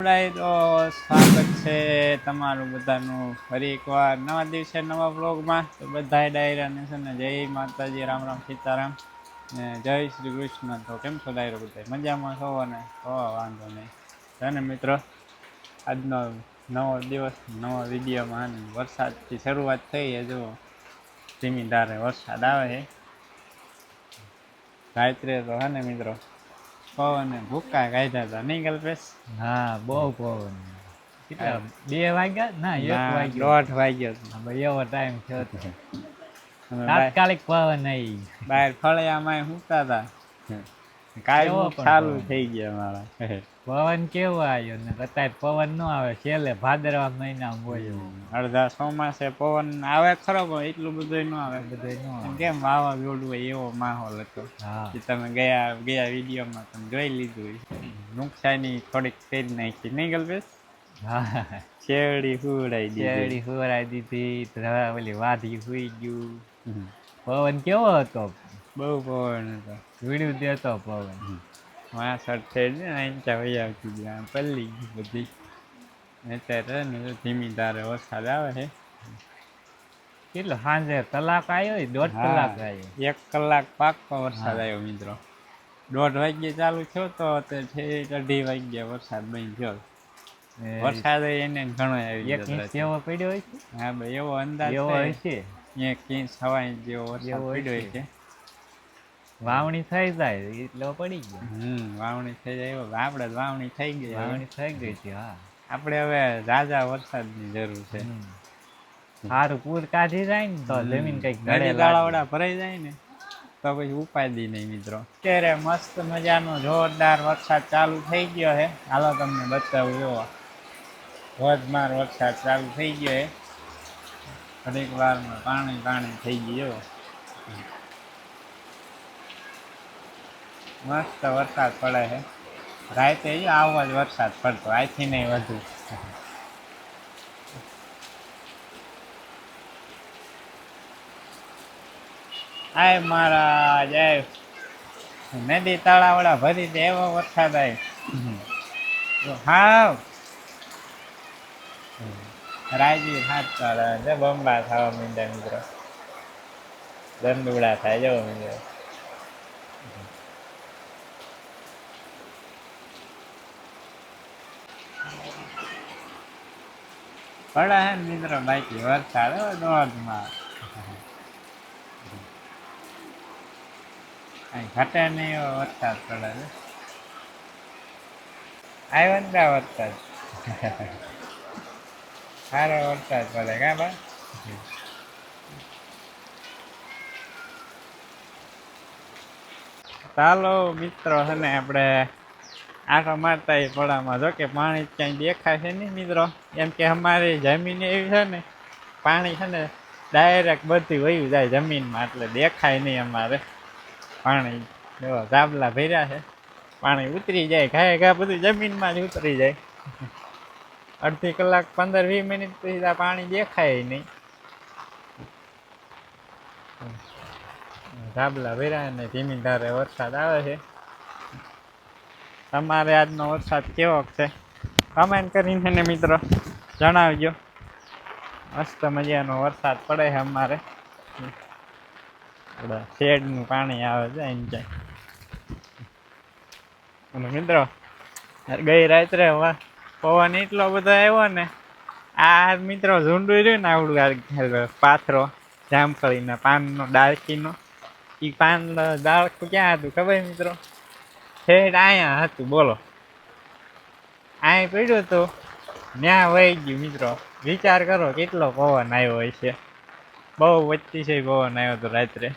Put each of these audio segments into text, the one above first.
તો સ્વાગત છે તમારું બધાનું ફરી એકવાર નવા દિવસે નવા બ્લોગમાં. તો બધા ડાયરાને છે ને જય માતાજી, રામ રામ સીતારામ ને જય શ્રી કૃષ્ણ. તો કેમ છો ડાયરો બધા? મજામાં છો ને? વાંધો નહીં. છે મિત્રો, આજનો નવો દિવસ નવા વિડીયોમાં વરસાદથી શરૂઆત થઈ છે. જો ધીમી ધારે વરસાદ આવે છે. રાત્રે તો હે ને મિત્રો પવન ભૂક્કા કાઢ્યા હતા, નહીં કલ્પેશ? હા, બહુ પવન. કેટલા 2 વાગ્યા? ના, 1 વાગ્યો. 1:30 વાગ્યો ભાઈ એવો ટાઈમ થયો હતો. તાત્કાલિક પવન આવી. બહાર ફળિયામાં સુતા હતા, કેવો કાયમ પણ ચાલુ પવન. થઈ ગયા મારા. પવન કેવો આવ્યો ને અત્યારે પવન ન આવે, છેલ્લે ભાદરવા મહિનામાં હોય એવો. અડધા ચોમાસે પવન આવે ખરો, પણ એટલું બધું ન આવે. બધું ન આવે. કેમ વાવાઝોડું હોય એવો માહોલ હતો. હા. તમે ગયા વિડીયોમાં તમે જોઈ લીધું. નુકસાની થોડીક કરી નાખી, નહીં કલ્પેશ? હા, શેરડી હુવડાવી દીધી. શેરડી હુવડાવી દીધી, ઓલી વાધી હુઈ ગયું. પવન કેવો હતો? બહુ પવન હતો, વીડ્યું દેતો પવન. વાસઠ થઈ ને ઊંચા વહી આવતી ગયા, પલ્લી ગઈ બધી. અત્યારે ને ધીમી ધારે વરસાદ આવે છે. કેટલો સાંજે કલાક આવ્યો? 1.5 કલાક આવ્યો. 1 કલાક પાક્કો વરસાદ આવ્યો મિત્રો. 1:30 વાગ્યે ચાલુ થયો તો 2:30 વાગ્યે વરસાદ બંધ થયો. વરસાદ એને ઘણો આવી 1 ઇંચ જેવો પડ્યો હોય છે. હા ભાઈ, એવો અંદાજ એવો હોય છે. 1 ઇંચ 1.5 ઇંચ જેવો વરસાદ પડ્યો છે. વાવણી થઈ જાય એટલે પડી ગયો. વાવણી થઈ જાય. આપણે વાવણી થઈ ગઈ. વાવણી થઈ ગઈ છે. હા, આપણે હવે ઝાઝા વરસાદની જરૂર છે. સારું પૂર કાઢી જાય ને તો જમીન કઈક નદી તાળાવડા ભરાઈ જાય ને તો પછી ઉપાધિ નહીં મિત્રો. અત્યારે મસ્ત મજાનો જોરદાર વરસાદ ચાલુ થઈ ગયો છે. હાલો તમને બતાવું. જોવો ધોધમાર વરસાદ ચાલુ થઈ ગયો છે. ઘડીક વારમાં પાણી થઈ ગયું. મસ્ત વરસાદ પડે છે. રાતે આવો જ વરસાદ પડતો, આથી નહીં વધુ. આય મારા જય નદી તળાવડા ભરી દે એવો વરસાદ આવ્યો. હાવ રાજી હાથ ચાલે છે. બંબા થવા માંડ્યા મિત્રો, દંડુડા થાય. જવો મિત્રો, પડે હે ને મિત્રો બાકી વરસાદ દોડમાં ઘટે નહીં એવો વરસાદ પડે છે. આવ્યો ને વરસાદ, સારો વરસાદ પડે કા બા. ચાલો મિત્રો, છે ને આપણે આટો મારતા એ પડામાં. જો કે પાણી ક્યાંય દેખાય છે નહીં મિત્રો. એમ કે અમારી જમીન એવી છે ને, પાણી છે ને ડાયરેક્ટ બધી વયું જાય જમીનમાં, એટલે દેખાય નહીં અમારે પાણી. એવા ધાબલા ભર્યા છે, પાણી ઉતરી જાય ઘા બધું જમીનમાં જ ઉતરી જાય. અડધી કલાક 15-20 મિનિટ પછી પાણી દેખાય નહીં. ધાબલા ભર્યા ને ધીમી ધારે વરસાદ આવે છે. તમારે આજનો વરસાદ કેવો છે કમેન્ટ કરીને ને મિત્રો જણાવજો. મસ્ત મજાનો વરસાદ પડે છે અમારે. શેડનું પાણી આવે છે એમ જાય. અને મિત્રો ગઈ રાત્રે પવન એટલો બધો આવ્યો ને, આ મિત્રો ઝૂંડું રહ્યું ને આવડું પાથરો જામફળીના પાનનો ડાળકીનો, એ પાન ડાળખું ક્યાં હતું ખબર મિત્રો? શેડ અહીંયા હતું. બોલો, અહીં પડ્યું હતું, ત્યાં વહી ગયું મિત્રો. વિચાર કરો કેટલો પવન આવ્યો હોય છે. બહુ વચ્ચે છે પવન આવ્યો હતો રાત્રે.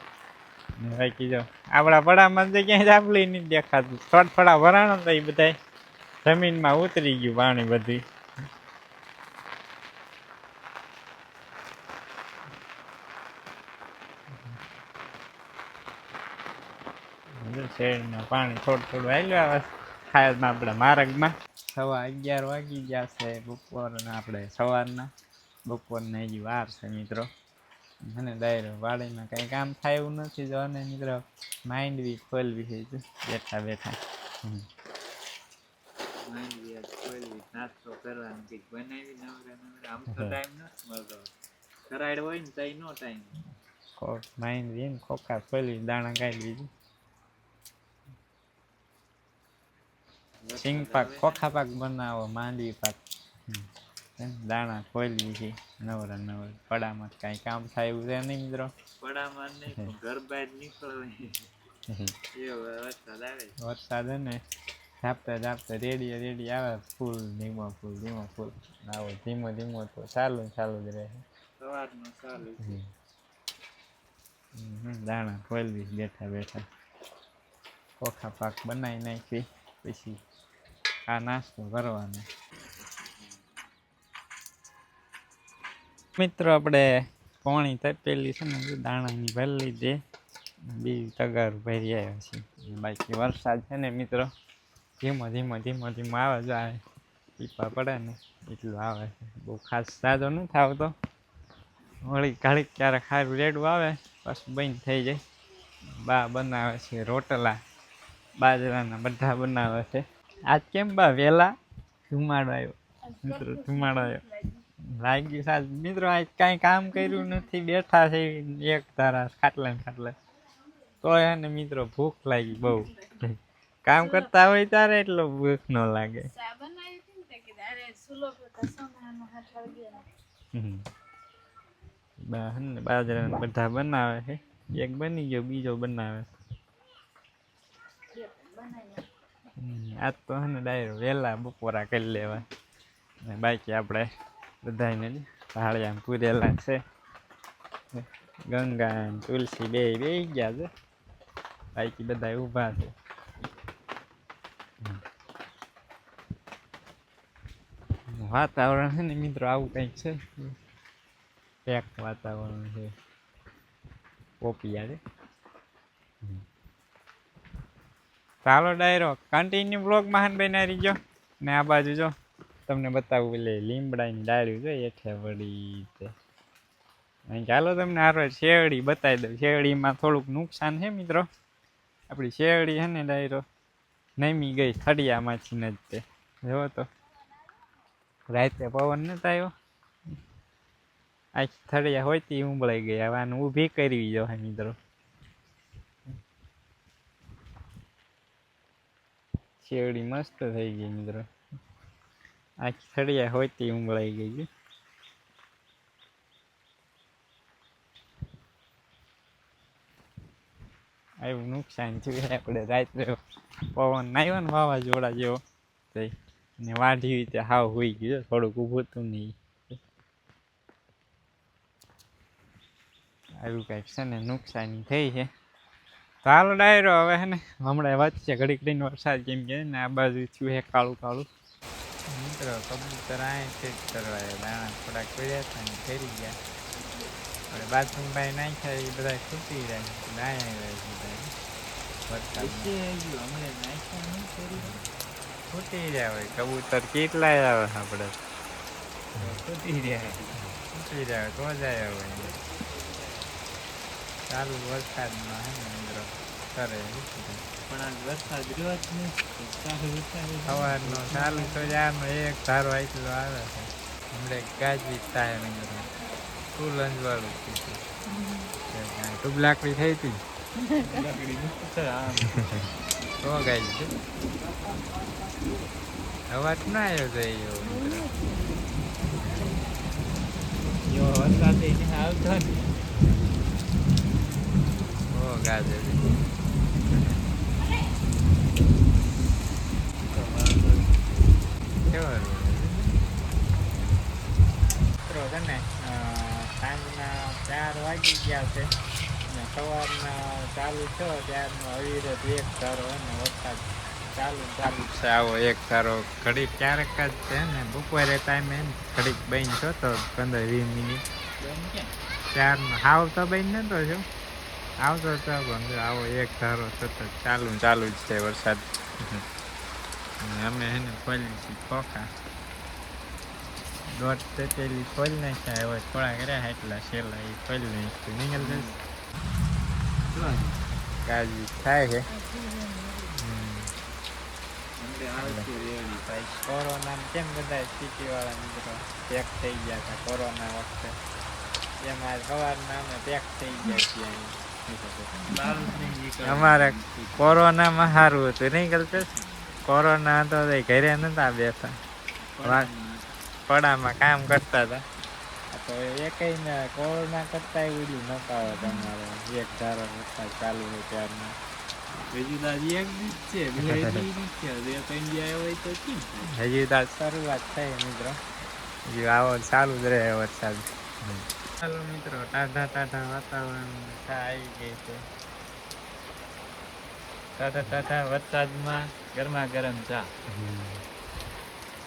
બાકી જો આપણા પડામાં તો ક્યાંય જાપલી નહીં દેખાતું. થોડા ભરાણો તો એ બધા જમીનમાં ઉતરી ગયું પાણી બધી. શેરનું પાણી થોડું આવેલું આવે ખાયમાં આપણે માર્ગમાં. 11:15 વાગી ગયા છે બપોરના. આપણે સવારના બપોરના હજી વાર છે મિત્રો. અને ડાયરો વાડીમાં કંઈ કામ થાય એવું નથી. જો અને મિત્રો માઇન્ડ બી ખોલવી છે બેઠા બેઠા. માંડવી આજ ખોલવી નાસ્તો કરવાનું કંઈક બનાવી નવરા નવરા આમ તો ટાઈમ નથી મળતો કરાડ હોય ને તઈ નો ટાઈમ માંડવી ને ખોખા ખોલવી દાણા કાઢી દીધું સિંગ પાક ખોખા પાક બનાવો માંડવી પાક દાણા ખોલવી છે નવરા નવરા પડામાં કાંઈ કામ થાય એવું છે નહીં મિત્રો પડામાં નહીં પણ ઘર બહાર નીકળવાય વરસાદ હે ને ઝાપતા ઝાપતા રેડી આવે ફૂલ ધીમો ફૂલ આવો ધીમો ધીમો તો ચાલુ જ રહે સવારનો ચાલુ દાણા ખોલવી બેઠા ખોખા પાક બનાવી નાખી પછી આ નાસ્તો કરવાનો મિત્રો આપણે પોણી તપેલી છે ને દાણાની ભરી લીધી બી તગાર ભરી આવ્યા છે બાકી વરસાદ છે ને મિત્રો ધીમો આવે જ આવે ટીપા પડે ને એટલું આવે છે બહુ ખાસ સાદો નથી આવતો વળી ઘડીક ક્યારેક સારું રેડું આવે પાછું બંધ થઈ જાય બા બનાવે છે રોટલા બાજરાના બધા બનાવે છે આજ કેમ બા વહેલા ધુમાડો આવ્યો મિત્રો લાગ્યું સાહેબ મિત્રો આજ કાંઈ કામ કર્યું નથી બેઠા છે એક ધારા ખાટલે તો એને મિત્રો ભૂખ લાગી બહુ કામ કરતા હોય ત્યારે એટલો ભૂખ ન લાગે બાજરાના બધા બનાવે છે એક બની ગયો બીજો બનાવે આજ તો હે ને ડાયરો વહેલા બપોરા કરી લેવા ને બાકી આપણે બધાને ભાળિયામાં પૂરેલા છે ગંગા અને તુલસી બે ગયા છે બાકી બધા ઊભા છે વાતાવરણ છે ને મિત્રો આવું કંઈક છે પેક વાતાવરણ છે પોપિયા છે ચાલો ડાયરો કન્ટિન્યુ બ્લોગમાં હાન બનાવી ગયો ને આ બાજુ જો તમને બતાવું એટલે લીમડાની ડાળ્યું છે એઠે વળી છે અહીં ચાલો તમને હારો શેરડી બતાવી દઉં શેરડીમાં થોડુંક નુકસાન છે મિત્રો આપણી શેરડી છે ને ડાયરો નમી ગઈ થડિયામાંથી જ તે જોવો તો રાતે પવન નતો આવ્યો આખી થડિયા હોય તે ઉંબળાઈ ગઈ હવે આને ઊભી કરવી જો હે મિત્રો શેરડી મસ્ત થઈ ગઈ મિત્રો આખી થડિયા હોય તે ઉંબળાઈ ગઈ એવું નુકસાન થયું આપણે રાત્રે પવન આવ્યો ને વાવાઝોડા જેવો થઈ ને વાઢી રીતે હાવ હોઈ ગયું થોડુંક ઊભું હતું નહીં આવ્યું કાંઈક છે ને નુકસાની થઈ છે તો હાલો ડાયરો હવે હે ને હમણાં વચ્ચે ઘડીક રહીને વરસાદ કેમ કે ને આ બાજુ થયું હે કાળું મિત્રો કબૂતર આ ફેક કરવા દાણા થોડાક પડ્યા હતા ને ફેરી ગયા હવે બાથરૂમ ભાઈ નાખ્યા એ બધા ખૂટી રહ્યા વરસાદ ખૂટી રહ્યા હોય કબૂતર કેટલાય આવે આપણે ખૂટી રહ્યા તો જાય હોય ચાલુ વરસાદમાં હે ને મિત્રો કરે પણ આ વરસાદ રહ્યો જ નહીં સવારનો ચાલુ તો જારનો એક ધારો આટલો આવે છે હમણાં ગાજવી થાય મિત્રો ફૂલ અંજવાળું ટૂબ લાકડી થઈ હતી તો ગાય છે અવાજ ના આવ્યો છે એવો વરસાદ આવતો ને ગાજે ને સાંજના 4 વાગી ગયા છે અને સવારના ચાલુ થયો ત્યારનો અવિરત એક ધારો અને વરસાદ ચાલુ છે આવો એક ધારો ઘડીક ક્યારેક જ છે ને બપોરે ટાઈમે ઘડીક બંધ થતો 15-20 મિનિટ ત્યારનો હાવ તો બંધ નતો છો આવતો તો પણ આવો એક ધારો સતત ચાલુ જ છે વરસાદ અમે એને ખોલી છીએ ખોખા દોઢ પેલી ખોલી નાખ્યા હવે થોડા કર્યા એટલા છેલ્લા એ ખોલી નાખ્યું નીકળ જશે કાજી થાય છે કોરોના કેમ બધા સિટી વાળા મિત્રો પેક થઈ ગયા હતા કોરોના વખતે એમ આજ સવારના અમે પેક થઈ ગયા છીએ અહીં. અમારે કોરોનામાં સારું હતું નહીં કલ્પેશ? કોરોના હતો તો ઘરે નતા બેસતા, પડામાં કામ કરતા હતા. તો એકઈ ને કોરોના કરતા એવું નતા આવે તમારે એક ધારો વરસાદ ચાલુ હોય ત્યારના. હજી તો શરૂઆત થઈ મિત્રો, હજી આવો ચાલુ જ રહે વરસાદ. ચાલો મિત્રો, ટાઢા ટાઢા વાતાવરણ આવી ગઈ છે. ટાઢા ટાઢા વરસાદમાં ગરમા ગરમ ચા.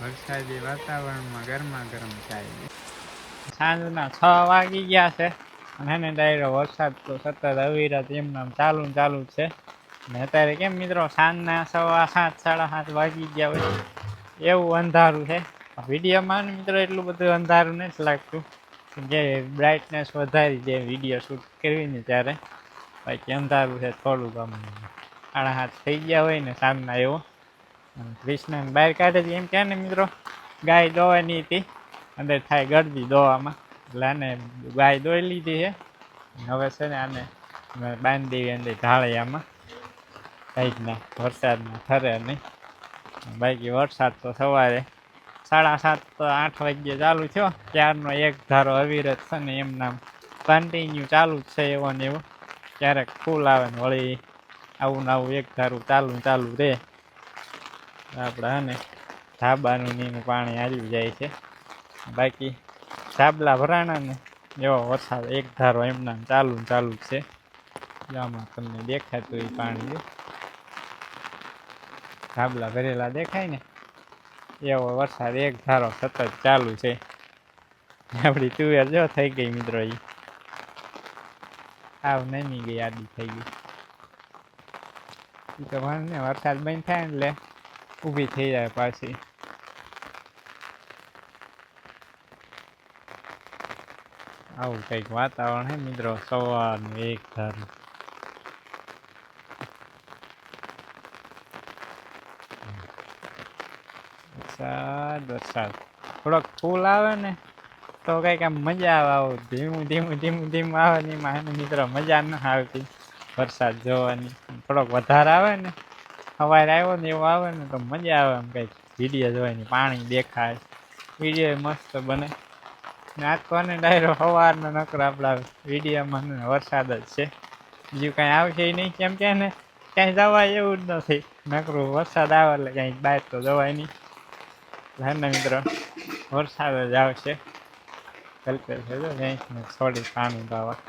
વરસાદી વાતાવરણમાં ગરમા ગરમ ચા. સાંજના 6 વાગી ગયા છે અને એને ડાયરો વરસાદ તો સતત અવિરત એમનામ ચાલુ ને ચાલુ જ છે. ને અત્યારે કેમ મિત્રો સાંજના 7:15 7:30 વાગી ગયા હોય એવું અંધારું છે. વિડીયોમાં મિત્રો એટલું બધું અંધારું નથી લાગતું, જે બ્રાઇટનેસ વધારી જે વિડીયો શૂટ કરવી ને ત્યારે બાકી અંધારું છે થોડુંક. આમ 7:30 થઈ ગયા હોય ને સાંજના એવો. કૃષ્ણને બહાર કાઢે છે એમ કહે ને મિત્રો, ગાય દોવાની હતી, અંદર થાય ગરદી દોવામાં, એટલે આને ગાય દોઈ લીધી છે. હવે છે ને આને બાંધી અંદર ઢાળિયામાં કંઈકના વરસાદમાં ઠરે નહીં. બાકી વરસાદ તો સવારે 7:30 તો 8 વાગ્યે ચાલુ થયો, ત્યારનો એક ધારો અવિરત છે ને એમનામ કન્ટિન્યુ ચાલુ જ છે એવો ને એવો. ક્યારેક ફૂલ આવે ને વળી આવું ને આવું એક ધારું ચાલુ રહે. આપણે હે ને ધાબાનું નીનું પાણી આવી જાય છે. બાકી ધાબલા ભરાણા ને એવો વરસાદ એક ધારો એમનામ ચાલુ જ છે. આમાં તમને દેખાતું એ પાણી ધાબલા ભરેલા દેખાય ને એવો વરસાદ એક ધારો સતત ચાલુ છે. આપણી તુવેર જો થઈ ગઈ મિત્રો, એ આવ નમી ગઈ, આડી થઈ ગઈ. એ તો વાંધો ને વરસાદ બંધ થાય એટલે ઊભી થઈ જાય પાછી. આવું કંઈક વાતાવરણ હે મિત્રો સવારનું એક ધારું. વરસાદ થોડોક ફૂલ આવે ને તો કંઈક આમ મજા આવે. આવું ધીમું આવે ને એમાં એને મિત્રો મજા ન આવતી વરસાદ જોવાની. થોડોક વધારે આવે ને સવારે આવ્યો ને એવો આવે ને તો મજા આવે. આમ કંઈક વિડીયો જોવાની, પાણી દેખાય, વિડીયો મસ્ત બને. ને આજ તો આને ડાયરો સવારનો નકરો આપણા વિડીયોમાં વરસાદ જ છે, બીજું કાંઈ આવશે નહીં. કેમ કે ને ક્યાંય જવાય એવું જ નથી, નકરું વરસાદ આવે એટલે ક્યાંય બહાર તો જવાય નહીં. એટલે મિત્રો વરસાદ જ આવશે. કલ્પે છે જો ક્યાંય છોડી પાણી પાવા.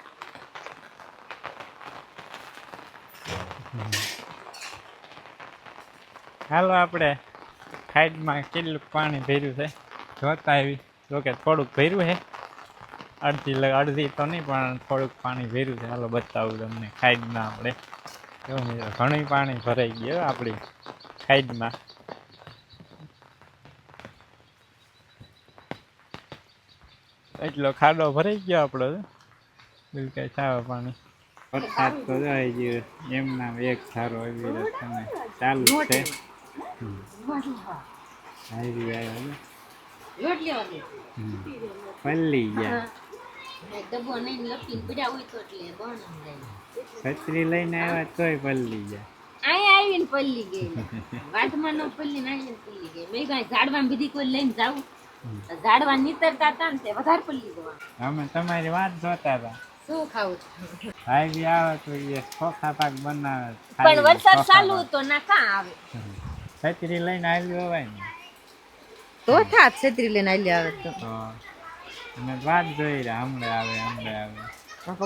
હાલો આપણે ખાઈડમાં કેટલું પાણી ભર્યું છે જોતા આવી. જોકે થોડુંક ભર્યું છે, અડધી તો નહીં પણ થોડુંક પાણી ભર્યું છે. હાલો બતાવું તમને ખાઈડમાં. આપણે ઘણું પાણી ભરાઈ ગયું આપણી ખાઈડમાં. એટલો ખાડો ભરાઈ ગયો આપણો, બીજું કઈ સાવ પાણી. વરસાદ તો જાય ગયો એમના એક ધારો આવી રસ્તા ચાલુ છે. પલ્લી ગયા છત્રી લઈને આવ્યા તોય પલ્લી ગયા. આવીને પલ્લી ગઈ વાટમાં નો પલ્લી નાખીને પલ્લી ગઈ. મેં કઈ ઝાડવા બીજી કોઈ લઈને જાવું, ઝાડવા નીતરતા હતા ને તે વધારે પલ્લી જવા. અમે તમારી વાત જોતા હતા. શું ખાવું ભાઈ બી આવે તો એ ચોખા પાક બનાવે, પણ વરસાદ ચાલુ તો ના કાં આવે. છત્રી લઈને આવી હોવાય ને તો થાત છત્રી લઈને આવી આવે તો અમે વાત જોઈ રહ્યા હમણાં આવે.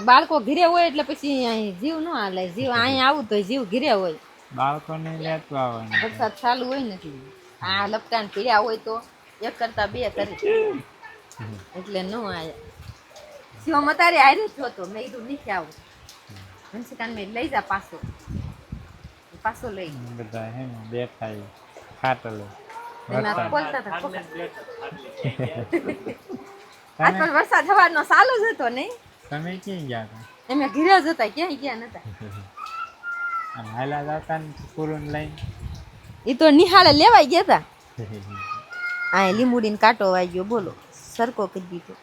બાળકો ઘરે હોય એટલે પછી અહીં જીવ ન હાલે. જીવ અહીંયા આવું તો જીવ ઘરે હોય, બાળકોને લેતું આવવાનું. વરસાદ ચાલુ હોય ને આ લપટાણ પીડ્યા હોય તો એક કરતા બે કરી એટલે ન આયા. શિવ મતારે આર્યું જ હતો, મેં કીધું નથી આવું. હંસિકાન મેં લઈ જા પાછો લઈ બધા હે ને બેઠા ખાટલો વરસાદ સવારનો ચાલુ જ હતો નહીં. તમે ક્યાં ગયા હતા? અમે ઘરે જ હતા, ક્યાંય ગયા નતા. હાલા જતા ને પૂરું લઈને એ તો નિહાળે લેવાઈ ગયા હતા. આ લીંબુડીને કાંટો વાગ્યો બોલો સરકો કરી દીધો.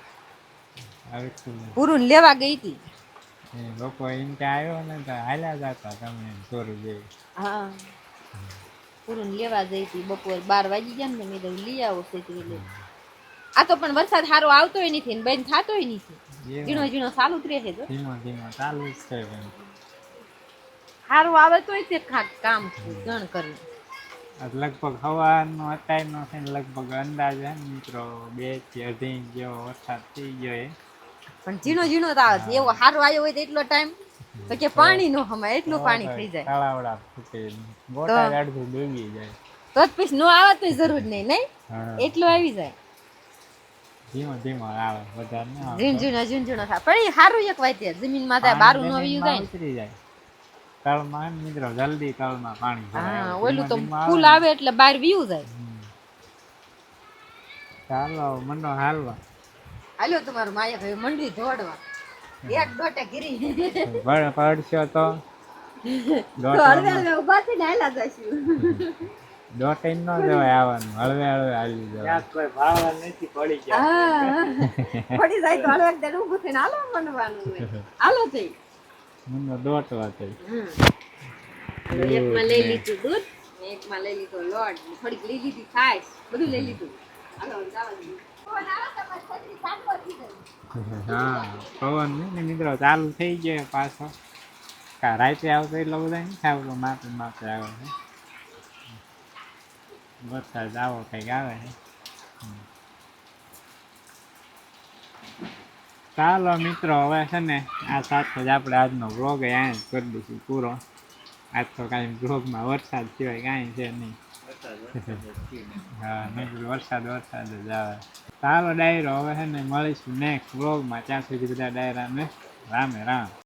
હવે શું પૂરું લેવા ગઈ હતી. એ લોકો એમ કે આવ્યો ને તો હાલ્યા જતા તમે ચોરું જેવી. હા પૂરું લેવા જઈ હતી બપોર 12 વાગી ગયા ને મેં કીધું લઈ આવો છેતરી લે. આ તો પણ વરસાદ સારો આવતોય નથી ને બંધ થતોય નથી. ઝીણો ઝીણો ચાલુ જ રહે છે. ધીમો ધીમો ચાલુ જ છે સારું આવે તોય તે કામ ગણ કરવું. લગભગ હવાનો અત્યારનો છે ને લગભગ અંદાજ હે ને મિત્રો 2 થી 2.5 ઇંચ જેવો વરસાદ થઈ ગયો એ. પણ ઝીણો ઝીણો તો આવે છે. એવો સારો આવ્યો હોય તો એટલો ટાઈમ તો કે પાણી નો હમાય એટલું પાણી થઈ જાય તળાવડા ફૂટે ગોટા અડધું ડૂબી જાય. તો જ પછી નો આવે તો જરૂર નહીં નહીં હા એટલું આવી જાય. ધીમો ધીમો આવે વધારે ના આવે. ઝીણઝીણો થાય પણ એ સારું એક વાતે જમીનમાં થાય બારું નો આવી જાય ને. ઉતરી જાય તળમાં હે ને મિત્રો જલ્દી તળમાં પાણી ભરાય. હા ઓલું તો ફૂલ આવે એટલે બહાર વીયું જાય. ચાલો મંડો હાલવા. હાલ્યો તમારું માયા ભાઈ મંડી દોડવા એક દોટે ગીરી પડશો તો તો હળવે હળવે ઊભા થઈને હાલ્યા જશું. દોટે ન જવાય આવવાનું હળવે હળવે હાલી જવાય. કોઈ ભાવવા નથી પડી હા પડી જાય તો હળવે એકદમ ઊભું થઈને હાલો મંડવાનું હોય. હાલો થઈ મંડો દોટવા થઈ. એકમાં લઈ લીધું દૂધ એકમાં લઈ લીધો લોટ થોડીક લઈ લીધી છાશ બધું લઈ લીધું. હાલો જવાનું. હા પવન ને મિત્રો ચાલુ થઈ ગયો પાછો. કા રાતે આવતો એટલો બધા નથી આવતો માપે માપે આવે છે. વરસાદ આવો કંઈક આવે છે. ચાલો મિત્રો હવે છે ને આ સાથે જ આપણે આજનો બ્લોગ અહીંયા જ કરી દઈશું પૂરો. આજ તો કાંઈ બ્લોગમાં વરસાદ સિવાય કાંઈ છે નહીં. હા નહીં વરસાદ જ આવે. ચાલો ડાયરો હવે છે ને મળીશું નેક્સ્ટ બ્લોગમાં. ત્યાં સુધી બધા ડાયરાને રામે રામ.